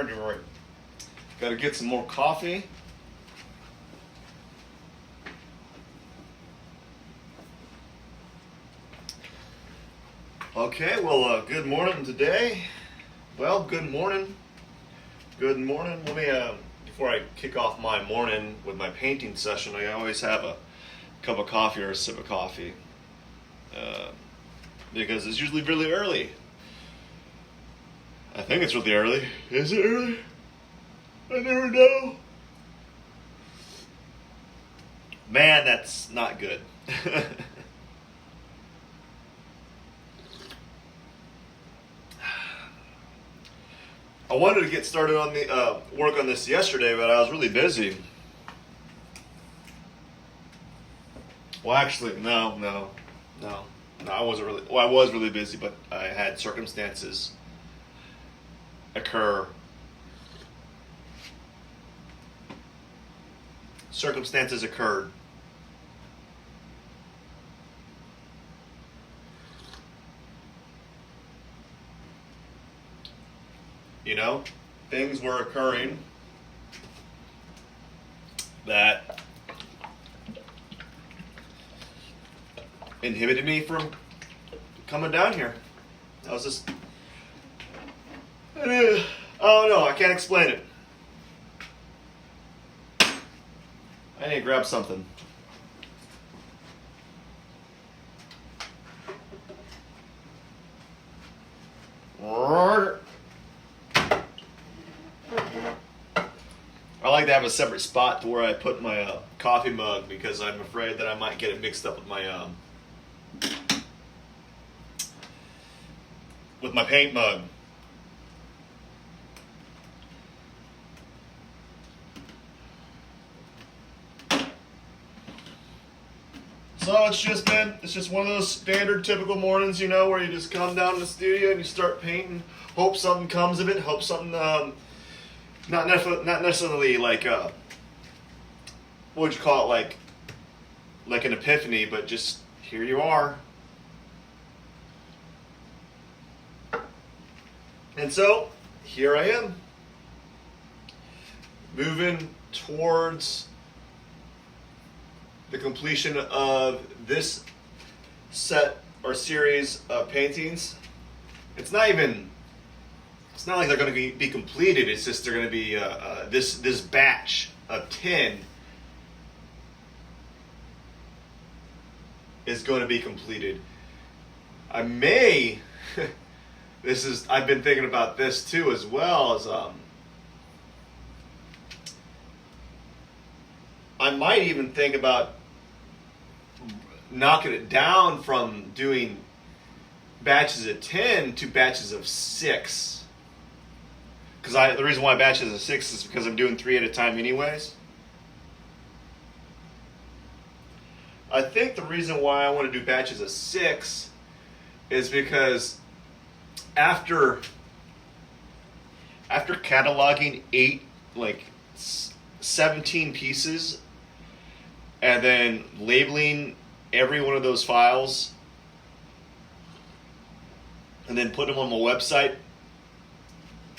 Hardboard. Got to get some more coffee. Okay, well, good morning today. Well, good morning. Good morning. Let me, before I kick off my morning with my painting session, I always have a cup of coffee or a sip of coffee. Because it's usually really early. I think it's really early. Is it early? I never know. Man, that's not good. I wanted to get started on the work on this yesterday, but I was really busy. Well, actually, no. I wasn't really. Well, I was really busy, but I had circumstances occur. Circumstances occurred. You know, things were occurring that inhibited me from coming down here. I was just, I don't know, I can't explain it. I need to grab something. I like to have a separate spot to where I put my coffee mug because I'm afraid that I might get it mixed up with my paint mug. So it's just one of those standard typical mornings, you know, where you just come down to the studio and you start painting, hope something comes of it, hope something not necessarily like what would you call it, like an epiphany, but just here you are. And so here I am, moving towards the completion of this set or series of paintings. It's not like they're going to be completed. It's just they're going to be this batch of 10 is going to be completed. I may I've been thinking about this too as well as I might even think about knocking it down from doing batches of 10 to batches of 6. Because the reason why batches of 6 is because I'm doing 3 at a time anyways. I think the reason why I want to do batches of 6 is because after cataloging 17 pieces and then labeling every one of those files and then put them on my website,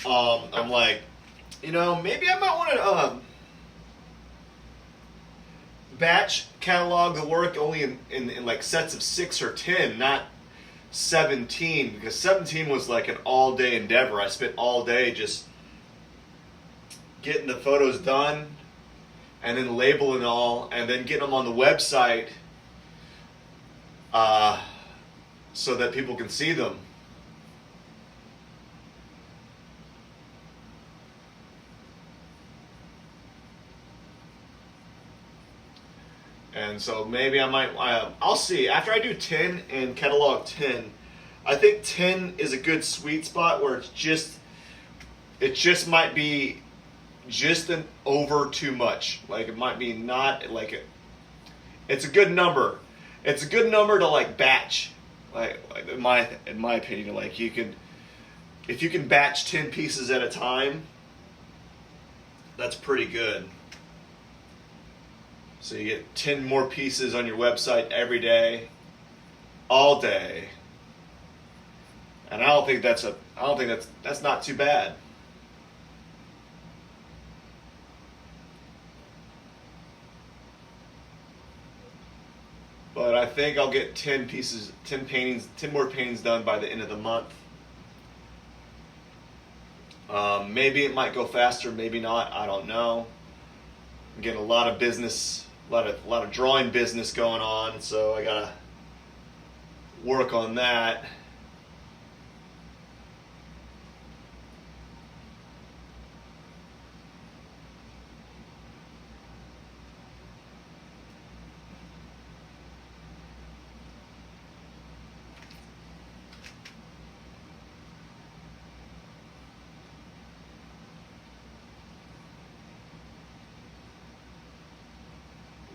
I'm like, you know, maybe I might want to batch catalog the work only in like sets of 6 or 10, not 17, because 17 was like an all-day endeavor. I spent all day just getting the photos done and then labeling all and then getting them on the website so that people can see them. And so maybe I might, I'll see. After I do 10 and catalog 10, I think 10 is a good sweet spot where it just might be just an over too much. Like it might be not like it. It's a good number. It's a good number to like batch. Like in my opinion, like if you can batch 10 pieces at a time, that's pretty good. So you get 10 more pieces on your website every day, all day. And I don't think that's not too bad. But I think I'll get 10 more paintings done by the end of the month. Maybe it might go faster, maybe not. I don't know. I'm getting a lot of business, a lot of drawing business going on, so I gotta work on that.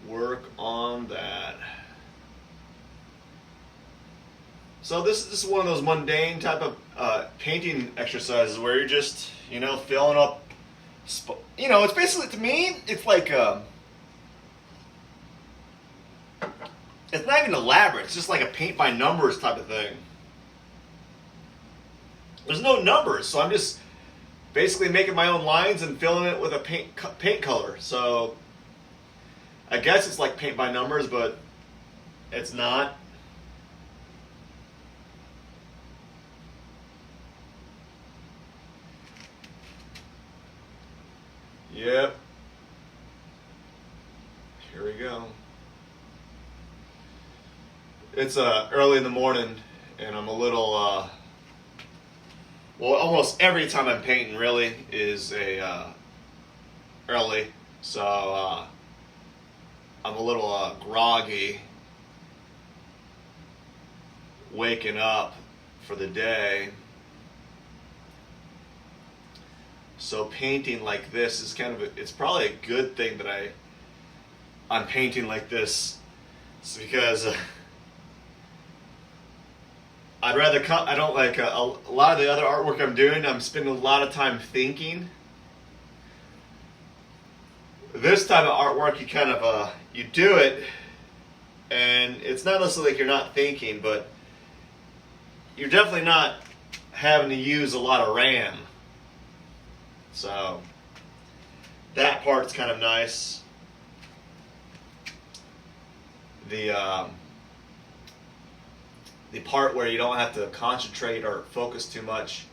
Work on that. So this is one of those mundane type of painting exercises where you're just, filling up. It's basically, to me, it's like it's not even elaborate. It's just like a paint by numbers type of thing. There's no numbers, so I'm just basically making my own lines and filling it with a paint color. So I guess it's like paint by numbers, but it's not. Yep. Here we go. It's early in the morning, and I'm a little, well, almost every time I'm painting really is early. So I'm a little groggy waking up for the day. So painting like this is it's probably a good thing that I'm painting like this. It's because I don't like a lot of the other artwork I'm doing, I'm spending a lot of time thinking. This type of artwork, you do it, and it's not necessarily like you're not thinking, but you're definitely not having to use a lot of RAM. So that part's kind of nice. The part where you don't have to concentrate or focus too much.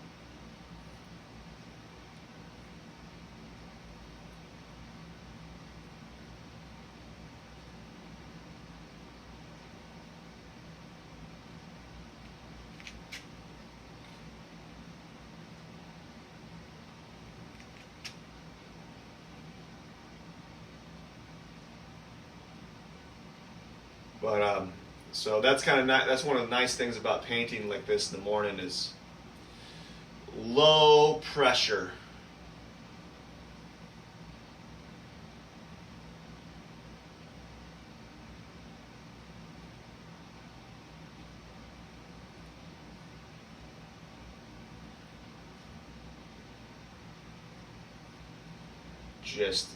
But so that's that's one of the nice things about painting like this in the morning is low pressure. Just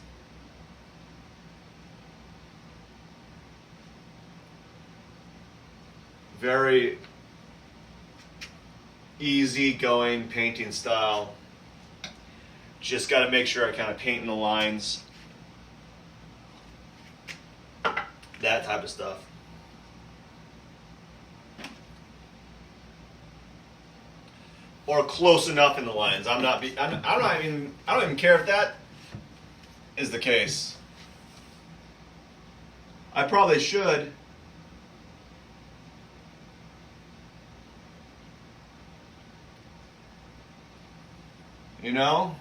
very easy going painting style. Just got to make sure I kind of paint in the lines. That type of stuff. Or close enough in the lines. I don't even care if that is the case. I probably should. You know?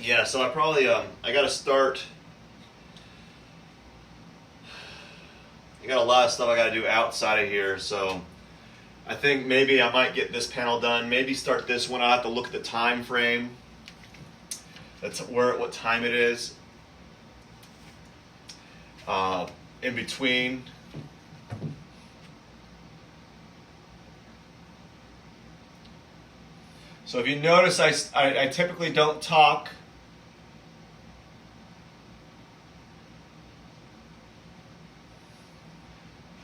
Yeah, so I probably, I got to start, I got a lot of stuff I got to do outside of here, so I think maybe I might get this panel done, maybe start this one. I'll have to look at the time frame, what time it is. in between. So if you notice, I typically don't talk.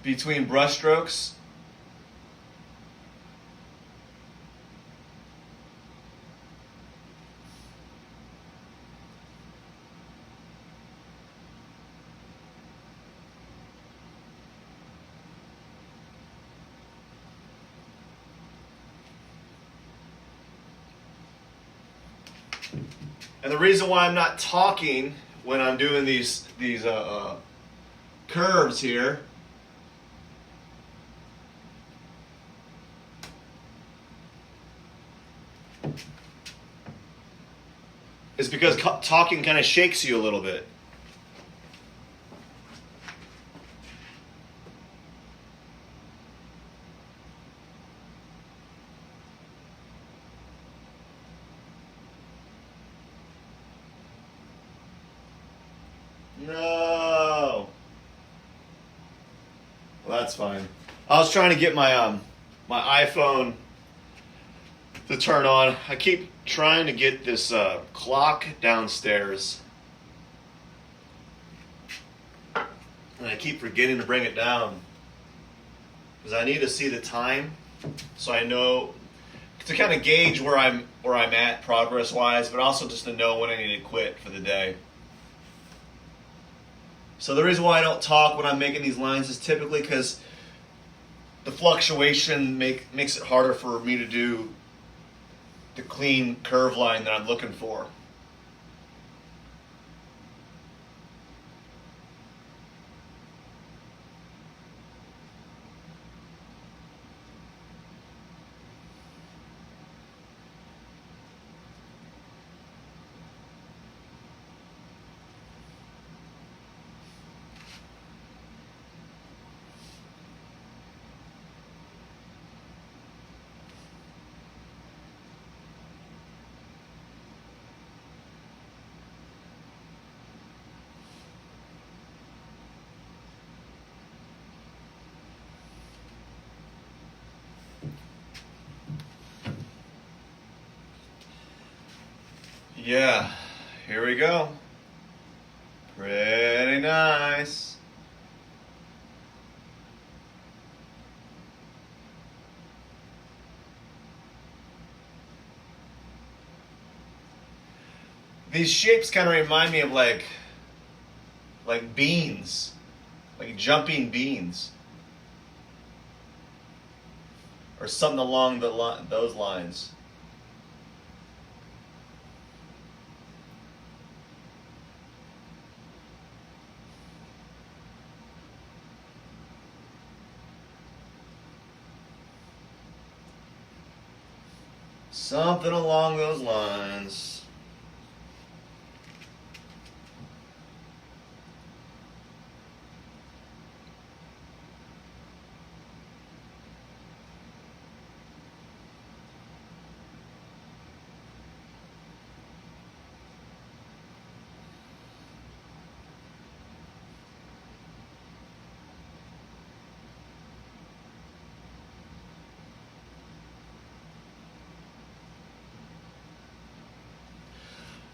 Between brush strokes. And the reason why I'm not talking when I'm doing these curves here is because talking kind of shakes you a little bit. No. Well, that's fine. I was trying to get my my iPhone to turn on. I keep trying to get this clock downstairs, and I keep forgetting to bring it down because I need to see the time, so I know to kind of gauge where I'm at progress wise, but also just to know when I need to quit for the day. So the reason why I don't talk when I'm making these lines is typically because the fluctuation makes it harder for me to do the clean curve line that I'm looking for. Yeah, here we go. Pretty nice. These shapes kind of remind me of like beans, like jumping beans, or something along those lines. Something along those lines.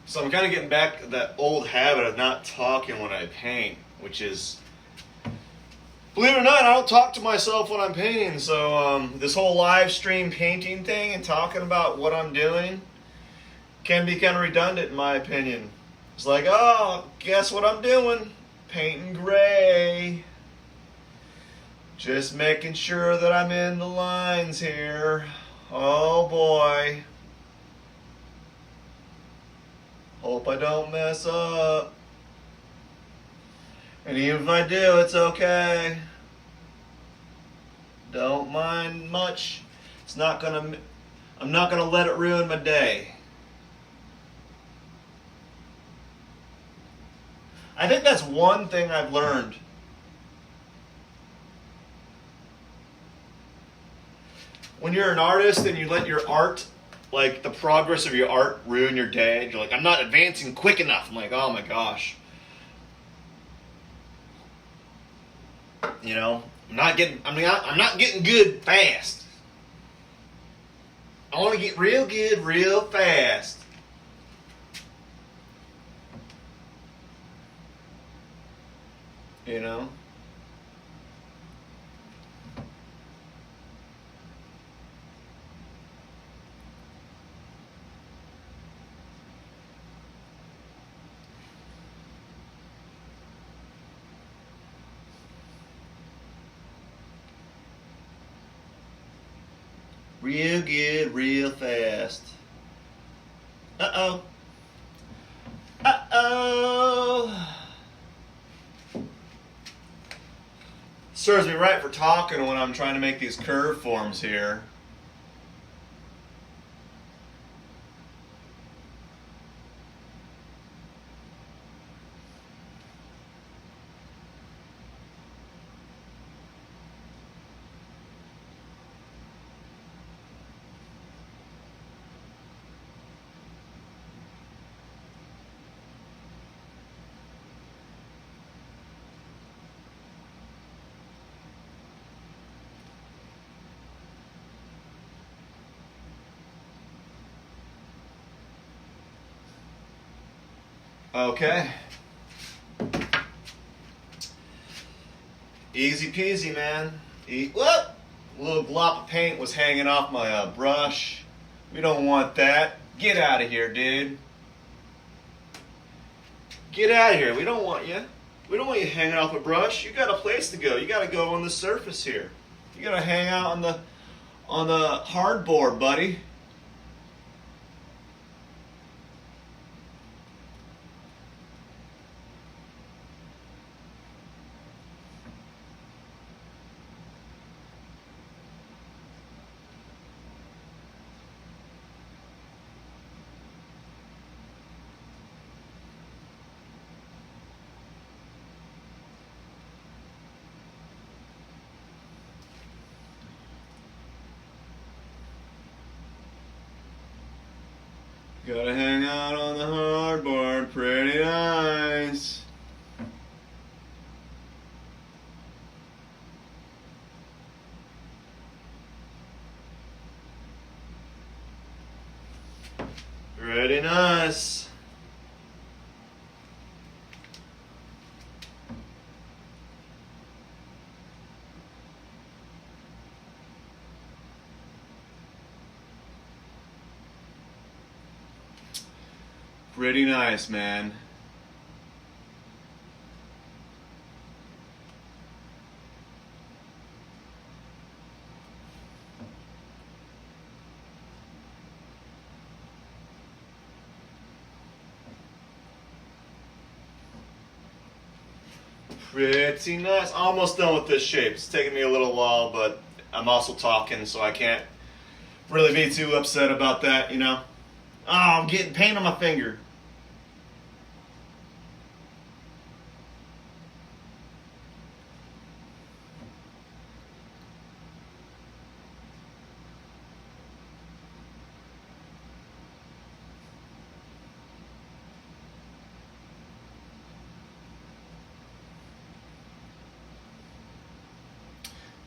So I'm kind of getting back to that old habit of not talking when I paint, which is, believe it or not, I don't talk to myself when I'm painting. So this whole live stream painting thing and talking about what I'm doing can be kind of redundant in my opinion. It's like, oh, guess what I'm doing? Painting gray. Just making sure that I'm in the lines here. Oh boy. Hope I don't mess up. And even if I do, it's okay. Don't mind much. I'm not gonna let it ruin my day. I think that's one thing I've learned. When you're an artist and you let your art, like the progress of your art, ruin your day, you're like, I'm not advancing quick enough. I'm like, oh my gosh. You know, I'm not getting good fast. I want to get real good real fast. You know? Real good, real fast. Uh-oh. Uh-oh. Serves me right for talking when I'm trying to make these curve forms here. Okay. Easy peasy, man. Whoop! A little glop of paint was hanging off my brush. We don't want that. Get out of here, dude. Get out of here. We don't want you. We don't want you hanging off a brush. You got a place to go. You got to go on the surface here. You got to hang out on the hardboard, buddy. Gotta hang out on the hardboard, pretty nice. Pretty nice. Pretty nice, man. Pretty nice. Almost done with this shape. It's taking me a little while, but I'm also talking, so I can't really be too upset about that, you know. Oh, I'm getting paint on my finger.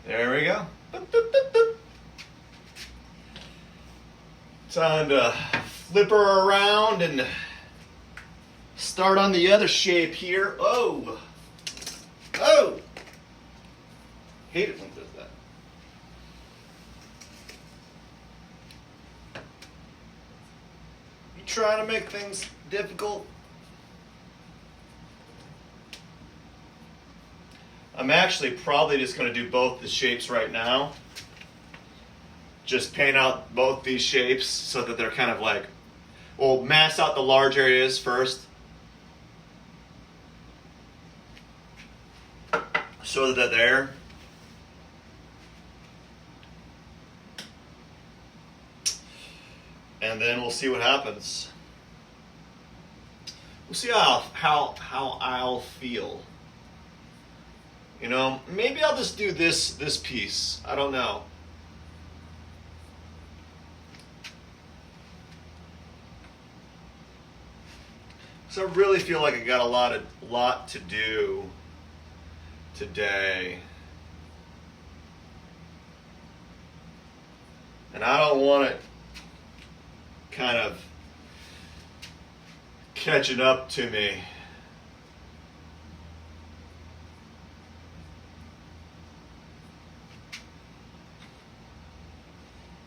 There we go. Boop, boop, boop, boop. Time to flip her around and start on the other shape here. Oh! Oh! Hate it when it does that. You trying to make things difficult? I'm actually probably just going to do both the shapes right now. Just paint out both these shapes so that they're kind of like, we'll mask out the large areas first so that they're there. And then we'll see what happens. We'll see how I'll feel. You know, maybe I'll just do this piece. I don't know. So I really feel like I got a lot to do today. don't want it kind of catching up to me.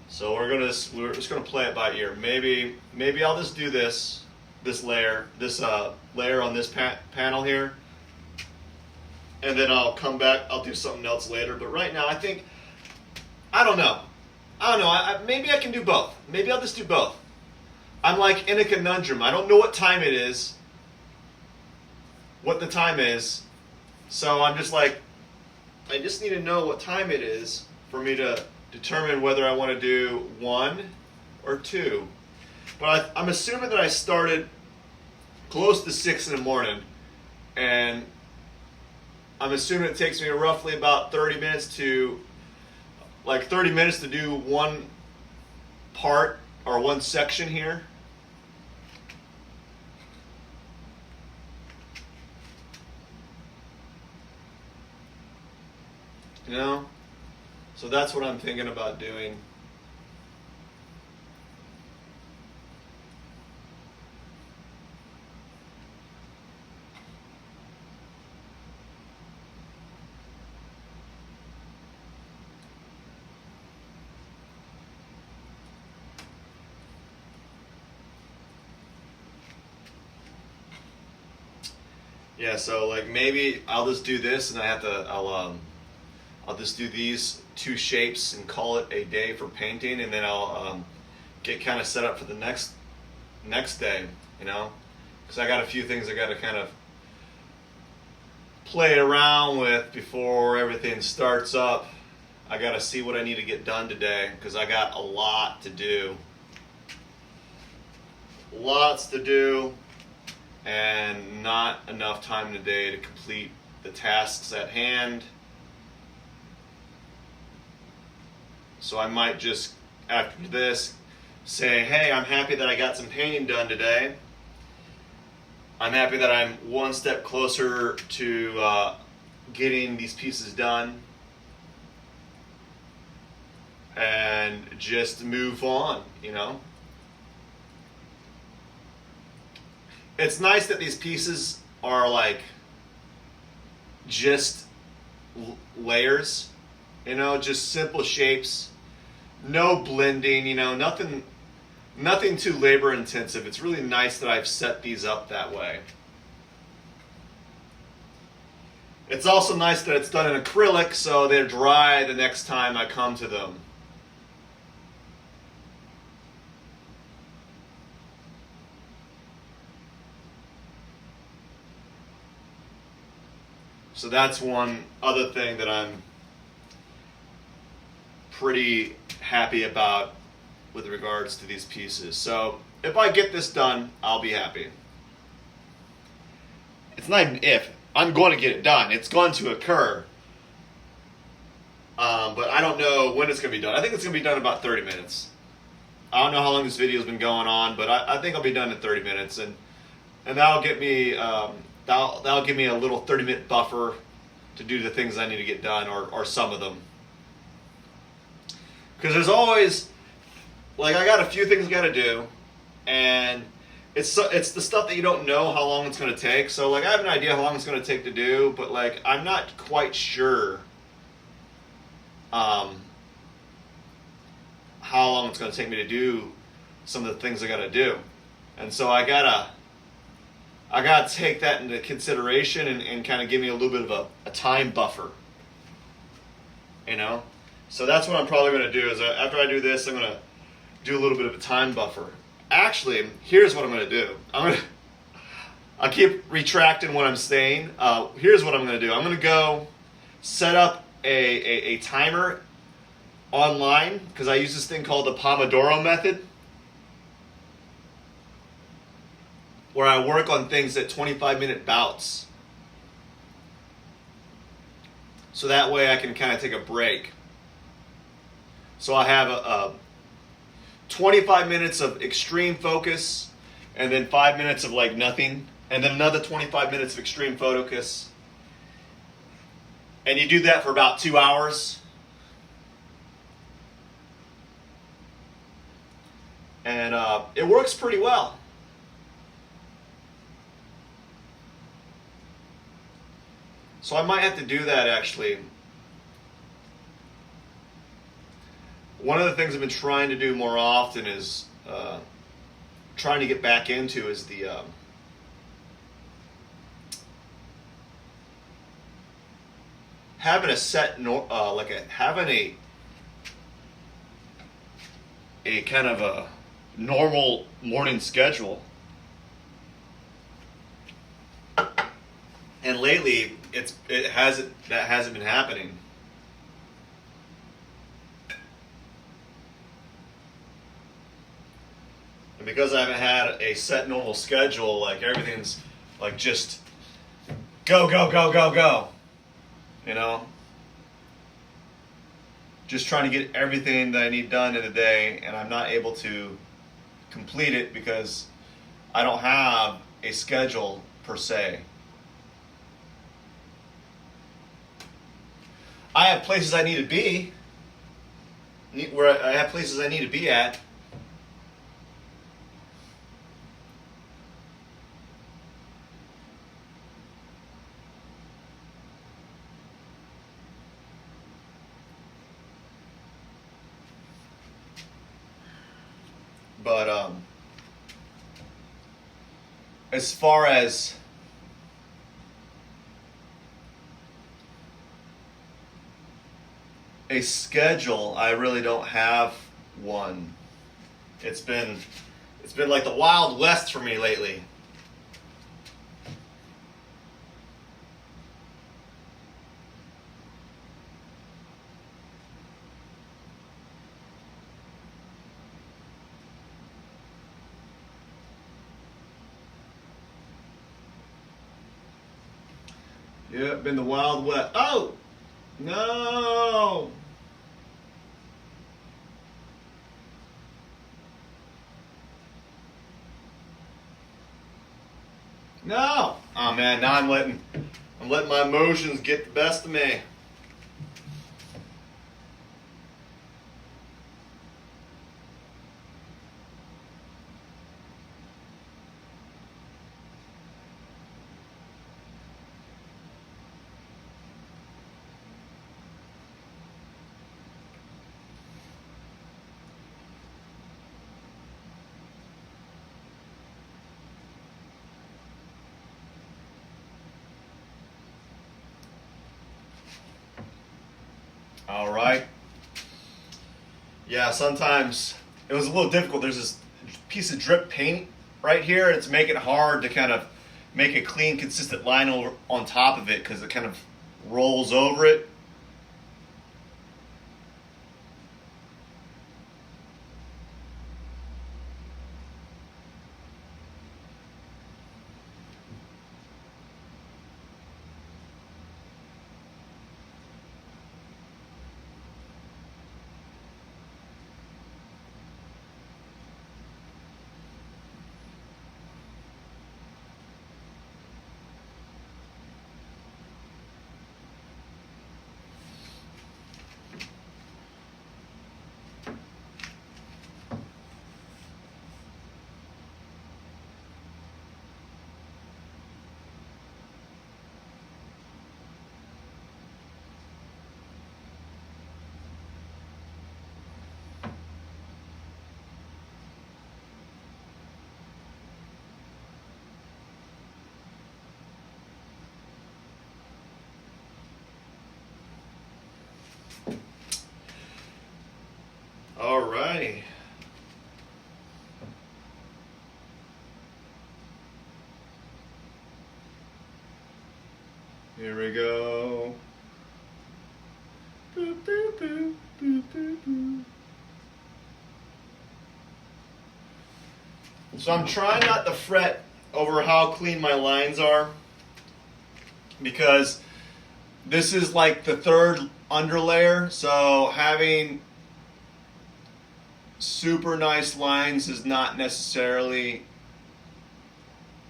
So we're just gonna play it by ear. Maybe I'll just do this layer on this panel here, and then I'll come back. I'll do something else later. But right now, I don't know. Maybe I can do both. Maybe I'll just do both. I'm like in a conundrum. I don't know what time it is. What the time is. So I'm just like, I just need to know what time it is for me to determine whether I want to do 1 or 2. But I'm assuming that I started close to 6 in the morning, and I'm assuming it takes me roughly about 30 minutes to do one part or one section here. You know? So that's what I'm thinking about doing. Yeah, so like maybe I'll just do this, and I'll just do these 2 shapes and call it a day for painting, and then I'll get kind of set up for the next day, you know, because I got a few things I got to kind of play around with before everything starts up. I got to see what I need to get done today, because I got a lot to do. Lots to do, and not enough time today to complete the tasks at hand. So I might just, after this, say, hey, I'm happy that I got some painting done today. I'm happy that I'm one step closer to getting these pieces done. And just move on, you know. It's nice that these pieces are like just layers, you know, just simple shapes. No blending, you know, nothing too labor intensive. It's really nice that I've set these up that way. It's also nice that it's done in acrylic, so they're dry the next time I come to them. So that's one other thing that I'm pretty happy about with regards to these pieces. So if I get this done, I'll be happy. It's not even if. I'm going to get it done. It's going to occur. But I don't know when it's going to be done. I think it's going to be done in about 30 minutes. I don't know how long this video has been going on, but I think I'll be done in 30 minutes. And that'll get me, that'll give me a little 30-minute buffer to do the things I need to get done, or some of them. Because there's always, like, I got a few things I got to do, and it's the stuff that you don't know how long it's going to take. So, like, I have an idea how long it's going to take to do, but, like, I'm not quite sure how long it's going to take me to do some of the things I got to do. And so I gotta take that into consideration and kind of give me a little bit of a time buffer, you know? So that's what I'm probably going to do is after I do this, I'm going to do a little bit of a time buffer. Actually, here's what I'm going to do. I'll keep retracting what I'm saying. Here's what I'm going to do. I'm going to go set up a timer online, because I use this thing called the Pomodoro method, where I work on things at 25-minute bouts. So that way I can kind of take a break. So I have a 25 minutes of extreme focus, and then 5 minutes of like nothing, and then another 25 minutes of extreme focus. And you do that for about 2 hours. and it works pretty well. So I might have to do that actually. One of the things I've been trying to do more often is trying to get back into is the having a set having a kind of a normal morning schedule. And lately that hasn't been happening. And because I haven't had a set normal schedule, like everything's like just go, go, go, go, go. You know? Just trying to get everything that I need done in a day, and I'm not able to complete it because I don't have a schedule per se. I have places I need to be, where I have places I need to be at. But as far as a schedule, I really don't have one. It's been like the Wild West for me lately. Yeah, been the Wild West. Oh! No! No! Oh man, now I'm letting my emotions get the best of me. All right. Yeah, sometimes it was a little difficult. There's this piece of drip paint right here, and it's making it hard to kind of make a clean, consistent line over on top of it because it kind of rolls over it. All righty. Here we go. Boop, boop, boop, boop, boop, boop. So I'm trying not to fret over how clean my lines are, because this is like the third underlayer, so having super nice lines is not necessarily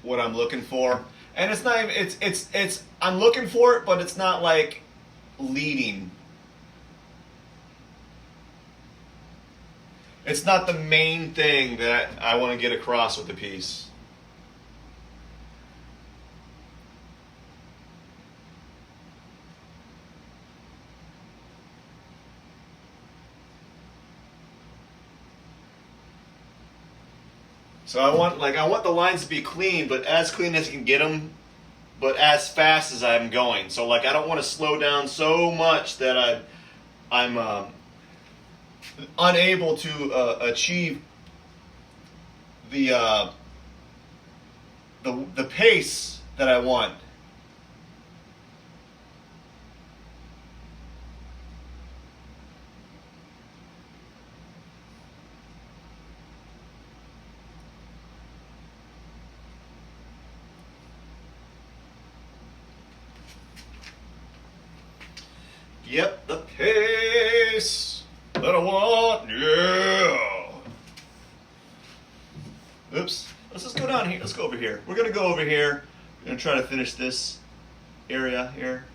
what I'm looking for. And it's not even, it's I'm looking for it, but it's not like leading. It's not the main thing that I want to get across with the piece. So I want the lines to be clean, but as clean as I can get them, but as fast as I'm going. So like I don't want to slow down so much that I'm unable to achieve the pace that I want. Yep, the pace that I want. Yeah. Oops. Let's just go down here. Let's go over here. We're gonna go over here. We're gonna try to finish this area here.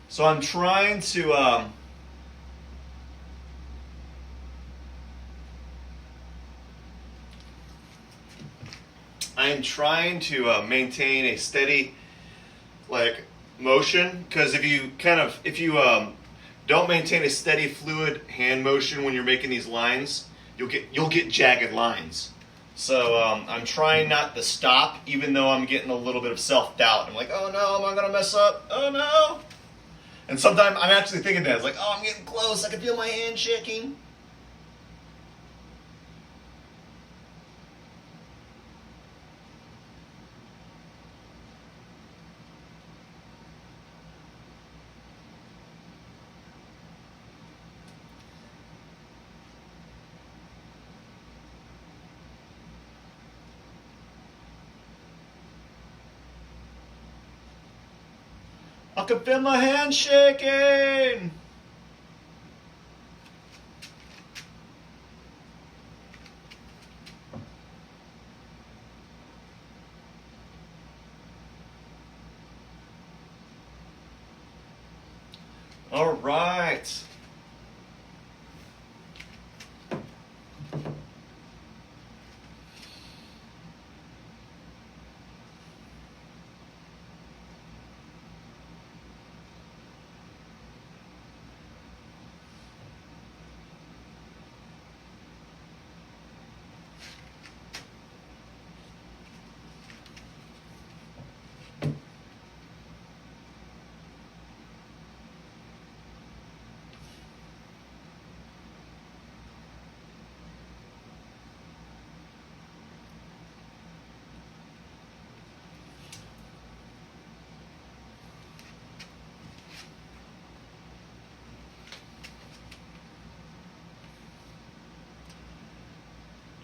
So I'm trying to maintain a steady like motion, because if you don't maintain a steady fluid hand motion when you're making these lines, you'll get jagged lines. So I'm trying not to stop, even though I'm getting a little bit of self-doubt. I'm like, oh no, am I gonna mess up? Oh no. And sometimes I'm actually thinking that. It's like, oh, I'm getting close. I can feel my hand shaking. I can feel my hand shaking. All right.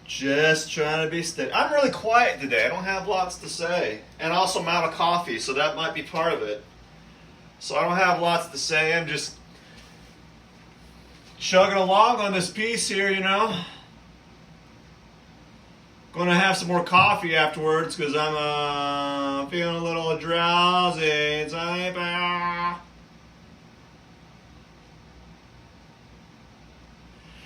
Just trying to be steady. I'm really quiet today. I don't have lots to say. And also I'm out of coffee, so that might be part of it. So I don't have lots to say. I'm just chugging along on this piece here, you know. Going to have some more coffee afterwards because I'm feeling a little drowsy. It's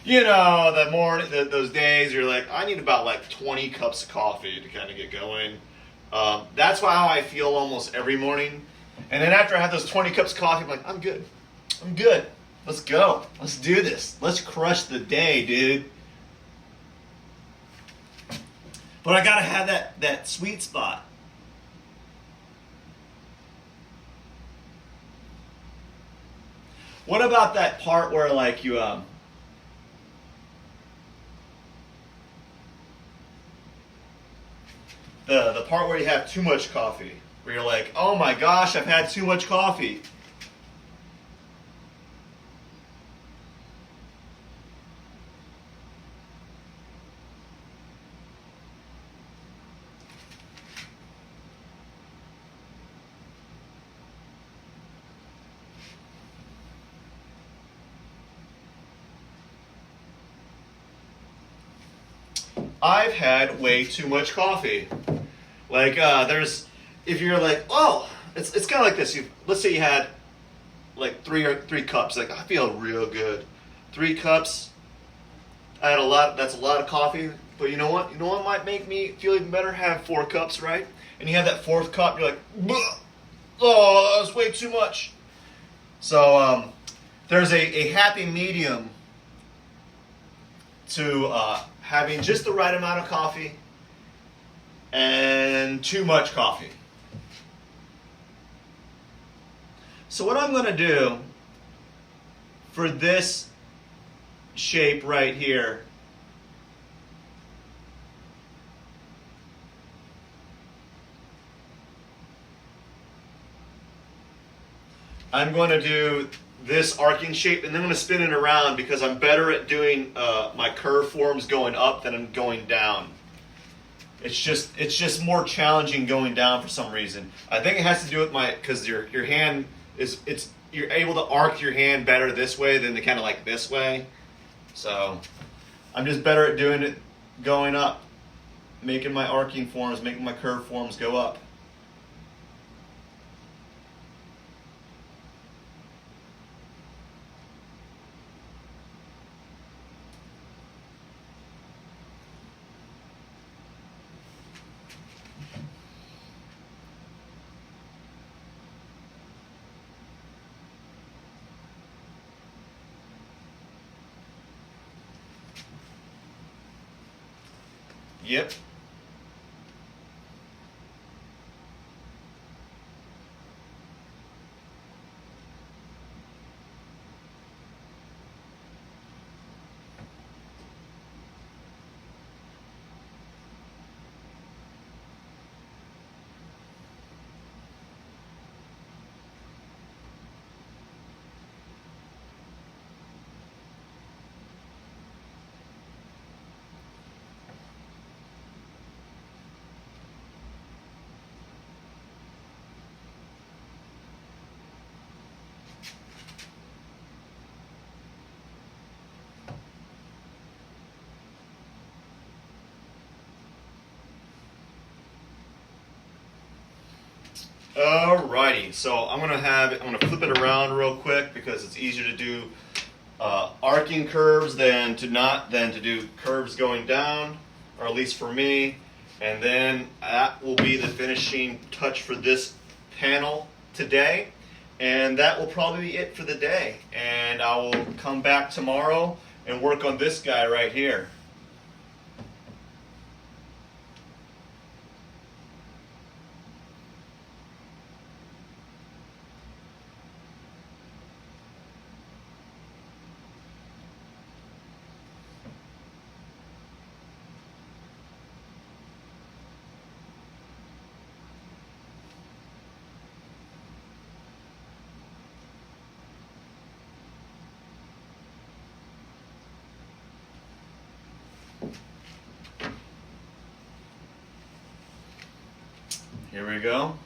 you know, the morning, those days, you're like, I need about like 20 cups of coffee to kind of get going. That's how I feel almost every morning. And then after I have those 20 cups of coffee, I'm like, I'm good. I'm good. Let's go. Let's do this. Let's crush the day, dude. But I gotta have that sweet spot. What about that part where like you the part where you have too much coffee, where you're like, oh my gosh, I've had too much coffee. I've had way too much coffee. Like if you're like, oh, it's kind of like this. Let's say you had like three cups. Like, I feel real good. 3 cups. I had a lot. That's a lot of coffee. But you know what? You know what might make me feel even better? Have 4 cups, right? And you have that 4th cup. You're like, oh, that was way too much. So there's a happy medium to having just the right amount of coffee and too much coffee. So what I'm going to do for this shape right here, I'm going to do this arcing shape, and then I'm going to spin it around because I'm better at doing my curve forms going up than I'm going down. It's just more challenging going down for some reason. I think it has to do with because your hand you're able to arc your hand better this way than the kind of like this way. So I'm just better at doing it going up, making my arcing forms, making my curve forms go up. Yep. Alrighty, so I'm gonna flip it around real quick because it's easier to do arcing curves than to do curves going down, or at least for me. And then that will be the finishing touch for this panel today, and that will probably be it for the day. And I will come back tomorrow and work on this guy right here. Here we go.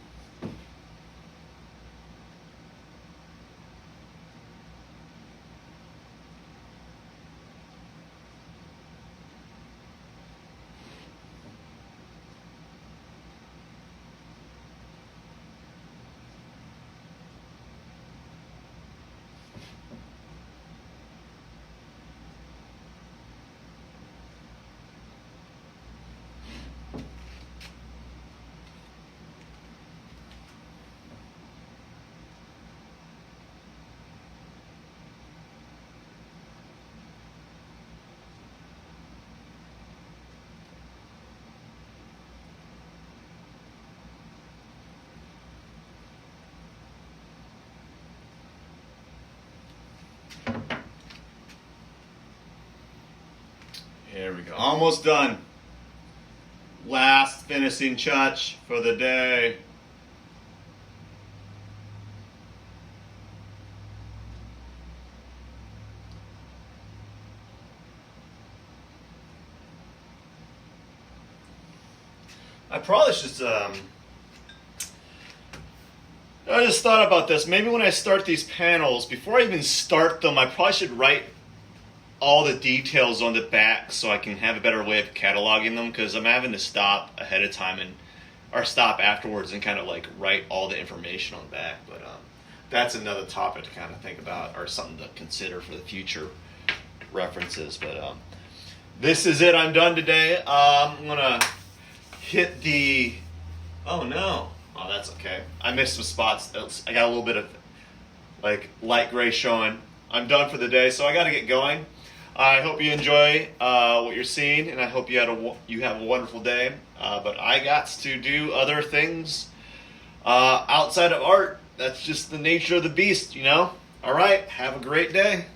Here we go. Almost done. Last finishing touch for the day. I probably should I just thought about this. Maybe when I start these panels, before I even start them, I probably should write all the details on the back so I can have a better way of cataloging them, because I'm having to stop ahead of time or stop afterwards and kind of like write all the information on the back. But that's another topic to kind of think about, or something to consider for the future references. But this is it. I'm done today. I'm gonna hit the. Oh no! Oh, that's okay. I missed some spots. I got a little bit of like light gray showing. I'm done for the day, so I got to get going. I hope you enjoy what you're seeing, and I hope you have a wonderful day. But I got to do other things outside of art. That's just the nature of the beast, you know? All right, have a great day.